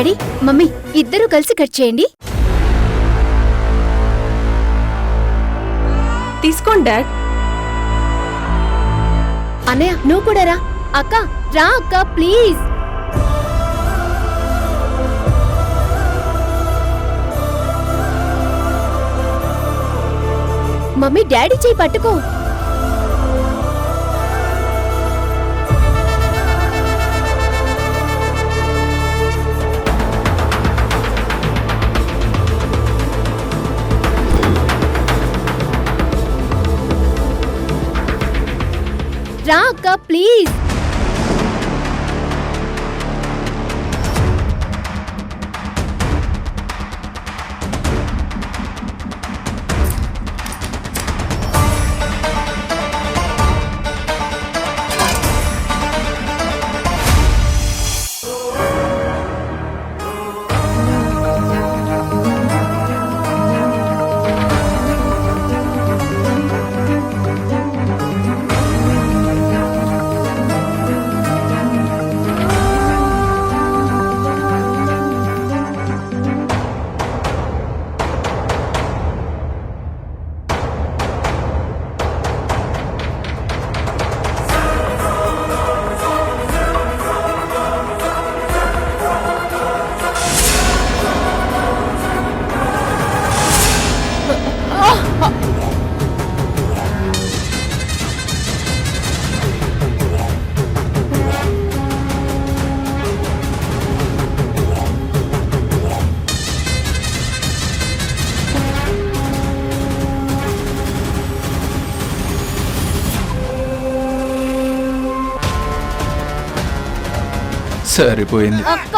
Daddy mummy ఇద్దరూ కలిసి cut చేయండి. తీసుకోండి డాడ్. అన్నయ్య నువ్వు కూడా రా. అక్క రా అక్క ప్లీజ్. మమ్మీ డాడీ చేయి పట్టుకో. రా అక్క ప్లీజ్. సరిపోయింది. అక్క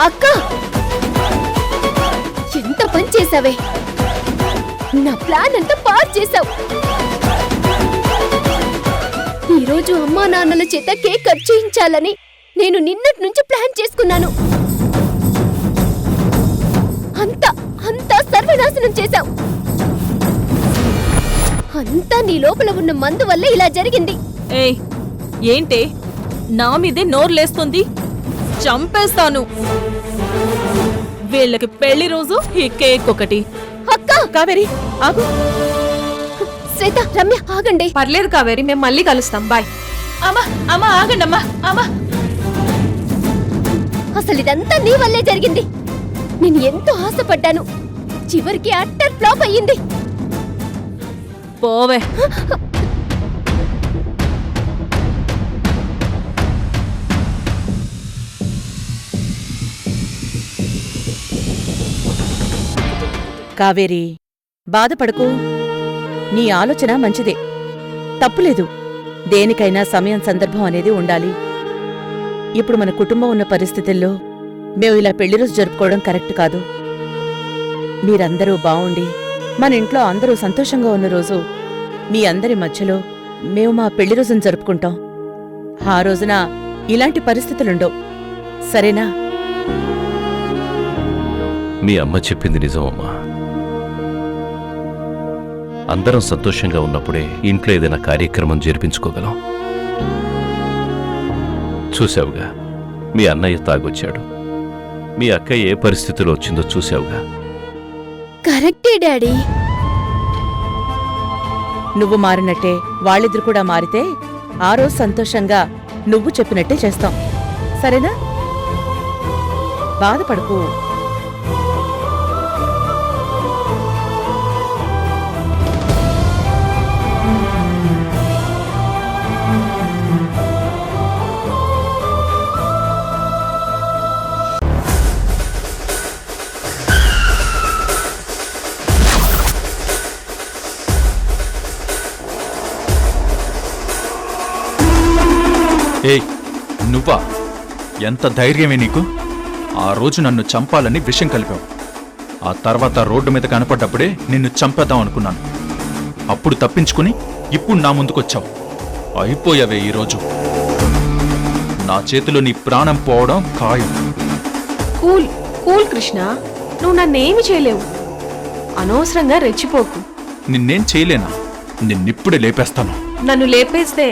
అక్క ఎంత పని చేసావే. నా ప్లాన్ అంతా పాడు చేసావు. ఈరోజు అమ్మా నాన్నల చేత కేక్ కట్ చేయించాలని నేను నిన్నటి నుంచి ప్లాన్ చేసుకున్నాను. అంతా సర్వనాశనం చేశావు. అంతా నీ లోపల ఉన్న మందు వల్ల ఇలా జరిగింది. ఏయ్ ఏంటే నా మీదే నోర్లేస్తుంది? చంపేస్తాను. వీళ్ళకి పెళ్లి రోజు ఈ కేక్ ఒకటి. అక్క కావేరి ఆగు. శ్వేత రమ్య ఆగండి. పర్లేదు కావేరి, మేము మళ్ళీ కలుస్తాం. బాయ్. అమ్మా అమ్మా ఆగండి అమ్మా. అమ్మా అసలు ఇదంతా నీ వల్లే జరిగింది. నేను ఎంతో ఆశపడ్డాను. చివరికి అట్టర్ ఫ్లాప్ అయ్యింది. పోవే. కావేరి బాధపడకు. నీ ఆలోచన మంచిదే, తప్పులేదు. దేనికైనా సమయం సందర్భం అనేది ఉండాలి. ఇప్పుడు మన కుటుంబం ఉన్న పరిస్థితుల్లో మేము ఇలా పెళ్లిరోజు జరుపుకోవడం కరెక్ట్ కాదు. మీరందరూ బావుండి మన ఇంట్లో అందరూ సంతోషంగా ఉన్న రోజు మీ అందరి మధ్యలో మేము మా పెళ్లిరోజును జరుపుకుంటాం. ఆ రోజున ఇలాంటి పరిస్థితులుండవు. సరేనా? మీ అమ్మ చెప్పింది నిజమమ్మా. అందరం సంతోషంగా ఉన్నప్పుడే ఇంట్లో ఏదైనా కార్యక్రమం జరిపించుకోగలం. చూశావుగా, మీ అన్నయ్య తాగొచ్చాడు. మీ అక్క ఏ పరిస్థితిలో వచ్చిందో చూశావుగా. కరెక్టే డాడీ. నువ్వు మారినట్టే వాళ్ళిద్దరు కూడా మారితే ఆ రోజు సంతోషంగా నువ్వు చెప్పినట్టే చేస్తాం. సరేనా? బాధపడకు. ఏయ్ నువ్వా? ఎంత ధైర్యమే నీకు? ఆ రోజు నన్ను చంపాలని విషం కలిపావు. ఆ తర్వాత రోడ్డు మీద కనపడ్డప్పుడే నిన్ను చంపేద్దాం అనుకున్నాను. అప్పుడు తప్పించుకుని ఇప్పుడు నా ముందుకొచ్చావు. అయిపోయావే ఈరోజు. నా చేతిలో నీ ప్రాణం పోవడం ఖాయం. కూల్ కూల్ కృష్ణ, నువ్వు నన్నేమి చేయలేవు. అనవసరంగా రెచ్చిపోకు. నిన్నేం చేయలేనా? నిన్నిప్పుడే లేపేస్తాను. నన్ను లేపేస్తే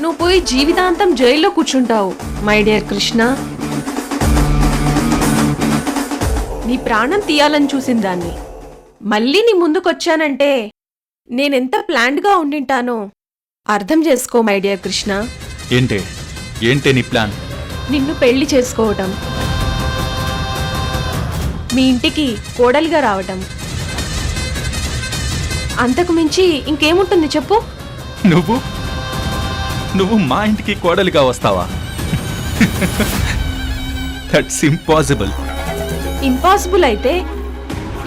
నువ్వు పోయి జీవితాంతం జైల్లో కూర్చుంటావు మై డియర్ కృష్ణ. నీ ప్రాణం తీయాలని చూసిన దాన్ని మళ్ళీ నీ ముందుకొచ్చానంటే నేనెంత ప్లాన్డ్గా ఉండింటానో అర్థం చేసుకో మై డియర్ కృష్ణ. ఏంటే నీ ప్లాన్? నిన్ను పెళ్లి చేసుకోవటం, మీ ఇంటికి కోడలిగా రావటం, అంతకు మించి ఇంకేముంటుంది చెప్పు? నువ్వు మా ఇంటికి కోడలిగా వస్తావా? That's impossible. ఇంపాసిబుల్ అయితే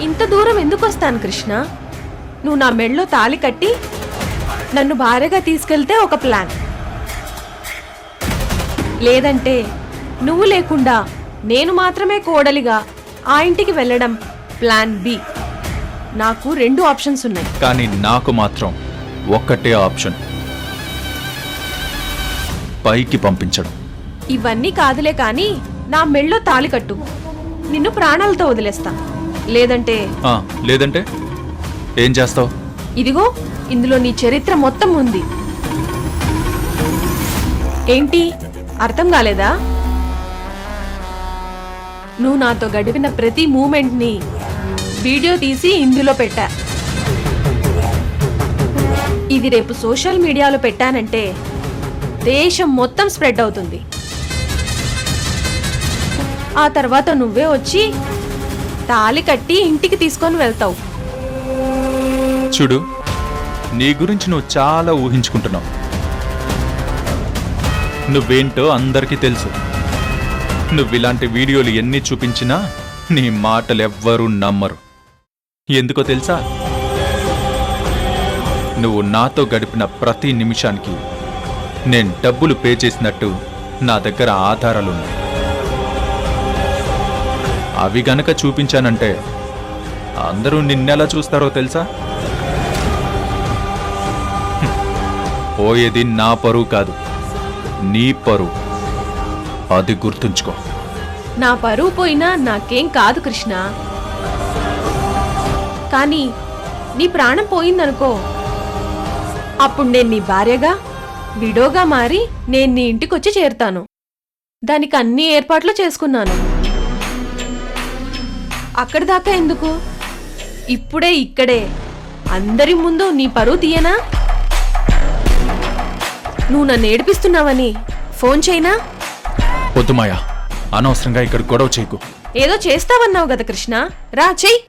ఇంత దూరం ఎందుకు వస్తాను కృష్ణ? నువ్వు నా మెళ్ళో తాళి కట్టి నన్ను భార్యగా తీసుకెళ్తే ఒక ప్లాన్, లేదంటే నువ్వు లేకుండా నేను మాత్రమే కోడలిగా ఆ ఇంటికి వెళ్ళడం ప్లాన్ బి. నాకు 2 ఆప్షన్స్ ఉన్నాయి. కానీ నాకు మాత్రం ఒక్కటే ఆప్షన్, పైకి పంపించడం. ఇవన్నీ కాదులే కానీ నా మెళ్ళో తాళి కట్టు, నిన్ను ప్రాణాలతో వదిలేస్తా. లేదంటే ఏం చేస్తావు? ఇదిగో ఇందులో నీ చరిత్ర మొత్తం ఉంది. ఏంటి అర్థం కాలేదా? నువ్వు నాతో గడిపిన ప్రతి మూమెంట్ని వీడియో తీసి ఇందులో పెట్టా. ఇది రేపు సోషల్ మీడియాలో పెట్టానంటే దేశం మొత్తం స్ప్రెడ్ అవుతుంది. ఆ తర్వాత నువ్వే వచ్చి తాళి కట్టి ఇంటికి తీసుకొని వెళ్తావు. చూడు, నీ గురించి నువ్వు చాలా ఊహించుకుంటున్నావు. నువ్వేంటో అందరికీ తెలుసు. నువ్విలాంటి వీడియోలు ఎన్ని చూపించినా నీ మాటలెవ్వరూ నమ్మరు. ఎందుకో తెలుసా? నువ్వు నాతో గడిపిన ప్రతి నిమిషానికి నేను డబ్బులు పే చేసినట్టు నా దగ్గర ఆధారాలున్నాయి. అవి గనక చూపించానంటే అందరూ నిన్నెలా చూస్తారో తెలుసా? పోయేది నా పరువు కాదు, నీ పరువు. అది గుర్తుంచుకో. నా పరువు పోయినా నాకేం కాదు కృష్ణ, కానీ నీ ప్రాణం పోయిందనుకో, అప్పుడు నేను నీ భార్యగా విడోగా మారి నేను నీ ఇంటికొచ్చి చేరుతాను. దానికి అన్ని ఏర్పాట్లు చేసుకున్నాను. అక్కడి దాకా ఎందుకు, ఇప్పుడే ఇక్కడే అందరి ముందు నీ పరువు తీయనా? నువ్వు నన్ను ఏడిపిస్తున్నావని ఫోన్ చేయనా? వద్దు మాయా, అనవసరంగా ఇక్కడ గొడవ చేయకు. ఏదో చేస్తావన్నావు కదా కృష్ణ, రా చెయ్యి.